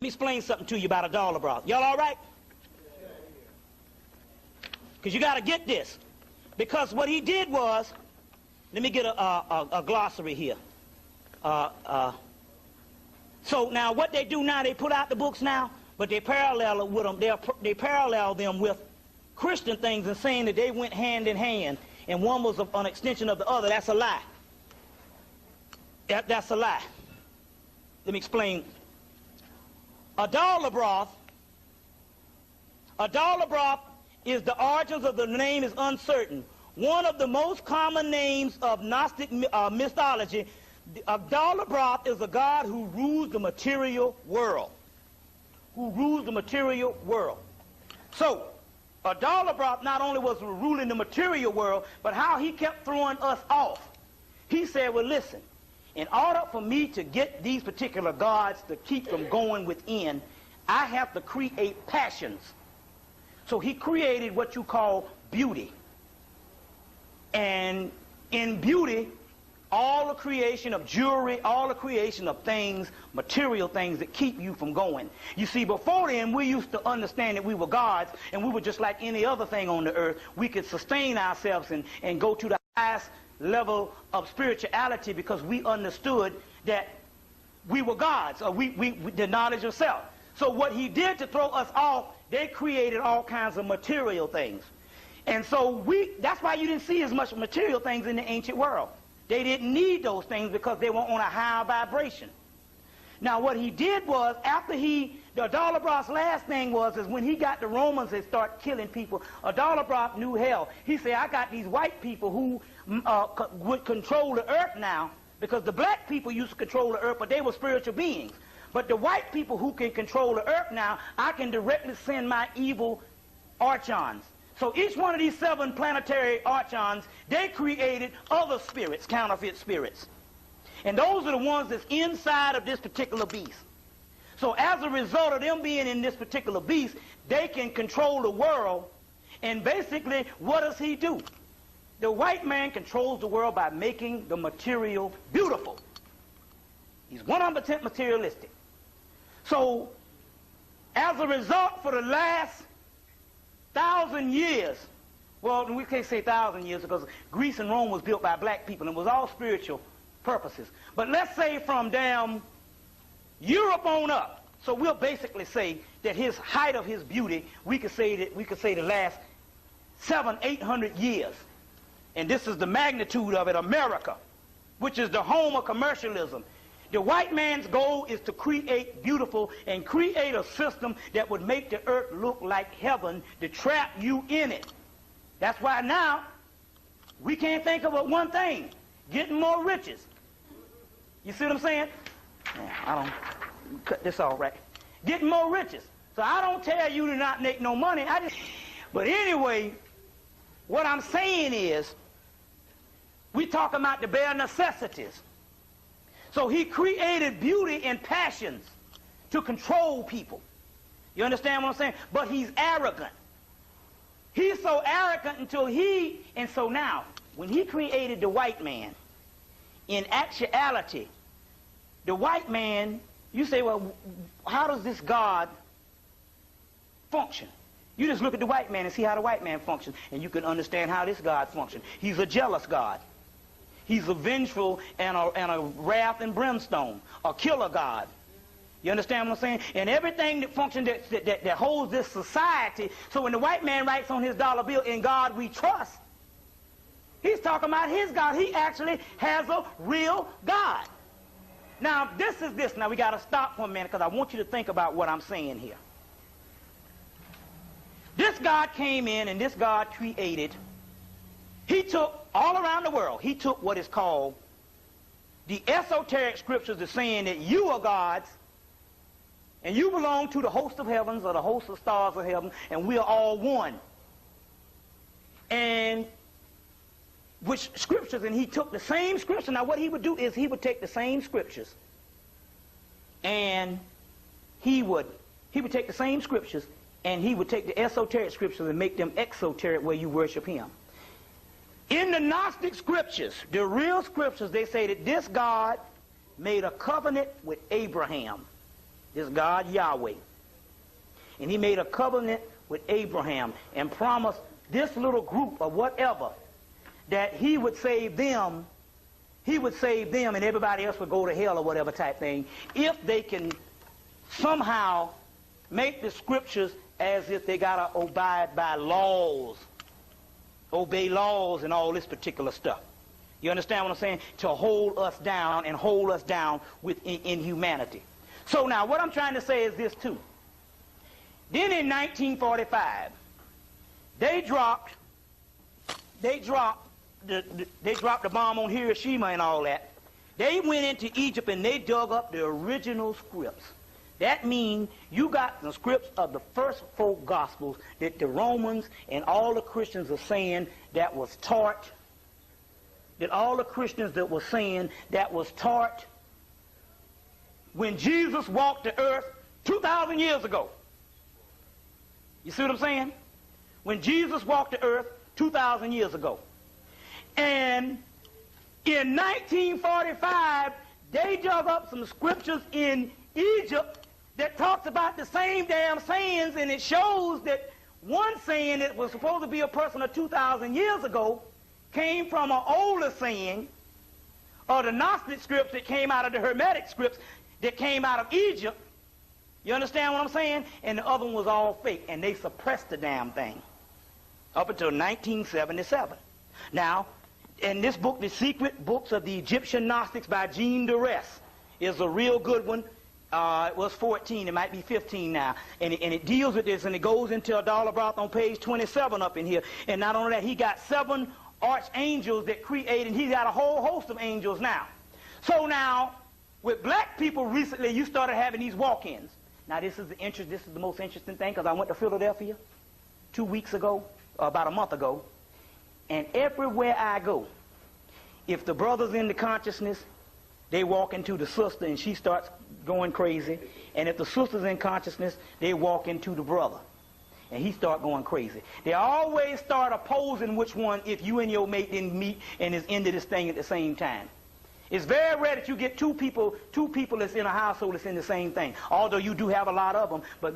me explain something to you about Adala broth. Y'all all right? Because you got to get this. Because what he did was, let me get a glossary here. So now what they do now, they put out the books now, but they parallel it with them. They parallel them with Christian things and saying that they went hand in hand, and one was an extension of the other. That's a lie. That's a lie. Let me explain. Adala broth is the origins of the name is uncertain. One of the most common names of Gnostic mythology, Adala broth is a god who rules the material world. Who rules the material world. So, Adala broth not only was ruling the material world, but how he kept throwing us off. He said, well, listen, in order for me to get these particular gods to keep them going within, I have to create passions. So he created what you call beauty. And in beauty, all the creation of jewelry, all the creation of things, material things that keep you from going. You see, before then, we used to understand that we were gods, and we were just like any other thing on the earth. We could sustain ourselves and go to the highest level of spirituality because we understood that we were gods, or the knowledge of self. So what he did to throw us off, they created all kinds of material things. And so that's why you didn't see as much material things in the ancient world. They didn't need those things because they were on a higher vibration. Now what he did was, after the Adala broth's last thing was, is when he got the Romans and start killing people, Adala broth knew hell. He said, I got these white people who would control the earth now, because the black people used to control the earth, but they were spiritual beings. But the white people who can control the earth now, I can directly send my evil archons. So each one of these 7 planetary archons, they created other spirits, counterfeit spirits. And those are the ones that's inside of this particular beast. So as a result of them being in this particular beast, they can control the world. And basically, what does he do? The white man controls the world by making the material beautiful. He's 100% materialistic. So as a result, for the last 1,000 years, well, we can't say 1,000 years because Greece and Rome was built by black people and it was all spiritual purposes. But let's say from down Europe on up, so we'll basically say that his height of his beauty, we could say the last 700-800 years. And this is the magnitude of it, America, which is the home of commercialism. The white man's goal is to create beautiful and create a system that would make the earth look like heaven to trap you in it. That's why now we can't think of but one thing, getting more riches. You see what I'm saying? I don't cut this off right. Getting more riches. So I don't tell you to not make no money. But anyway, what I'm saying is, we talking about the bare necessities. So he created beauty and passions to control people. You understand what I'm saying? But he's arrogant. He's so arrogant and so now, when he created the white man, in actuality, the white man, you say, well, how does this God function? You just look at the white man and see how the white man functions, and you can understand how this God functions. He's a jealous God. He's a vengeful and a wrath and brimstone, a killer God. You understand what I'm saying? And everything that functions, that holds this society. So when the white man writes on his dollar bill, "In God we trust," he's talking about his God. He actually has a real God. Now, this is this. Now, we got to stop for a minute because I want you to think about what I'm saying here. This God came in and this God created. He took all around the world, he took what is called the esoteric scriptures that's saying that you are gods and you belong to the host of heavens or the host of stars of heaven, and we are all one. And which scriptures, and he took the same scripture. Now what he would do is he would take the same scriptures and he would take the same scriptures and he would take the esoteric scriptures and make them exoteric where you worship him. In the Gnostic scriptures, the real scriptures, they say that this God made a covenant with Abraham. this God Yahweh. And he made a covenant with Abraham and promised this little group or whatever that he would save them. He would save them and everybody else would go to hell or whatever type thing if they can somehow make the scriptures as if they got to abide by laws, obey laws and all this particular stuff. You understand what I'm saying? To hold us down and hold us down in humanity. So now what I'm trying to say is this too. Then in 1945, they dropped the bomb on Hiroshima and all that. They went into Egypt and they dug up the original scripts. That means you got the scripts of the first 4 Gospels that the Romans and all the Christians are saying that was taught, that all the Christians that were saying that was taught when Jesus walked the earth 2,000 years ago. You see what I'm saying? When Jesus walked the earth 2,000 years ago. And in 1945, they dug up some scriptures in Egypt that talks about the same damn sayings, and it shows that one saying that was supposed to be a person of 2,000 years ago came from an older saying, or the Gnostic scripts that came out of the Hermetic scripts that came out of Egypt. You understand what I'm saying? And the other one was all fake, and they suppressed the damn thing up until 1977. Now, in this book, The Secret Books of the Egyptian Gnostics by Jean Duress, is a real good one. It was 14, it might be 15 now. And it deals with this, and it goes into Adalabroth on page 27 up in here. And not only that, he got 7 archangels that created, and he's got a whole host of angels now. So now, with black people recently, you started having these walk-ins. Now this is the most interesting thing, because I went to Philadelphia 2 weeks ago, or about a month ago, and everywhere I go, if the brother's in the consciousness, they walk into the sister and she starts going crazy. And if the sister's in consciousness, they walk into the brother and he start going crazy. They always start opposing which one if you and your mate didn't meet and is into this thing at the same time. It's very rare that you get two people that's in a household that's in the same thing. Although you do have a lot of them, but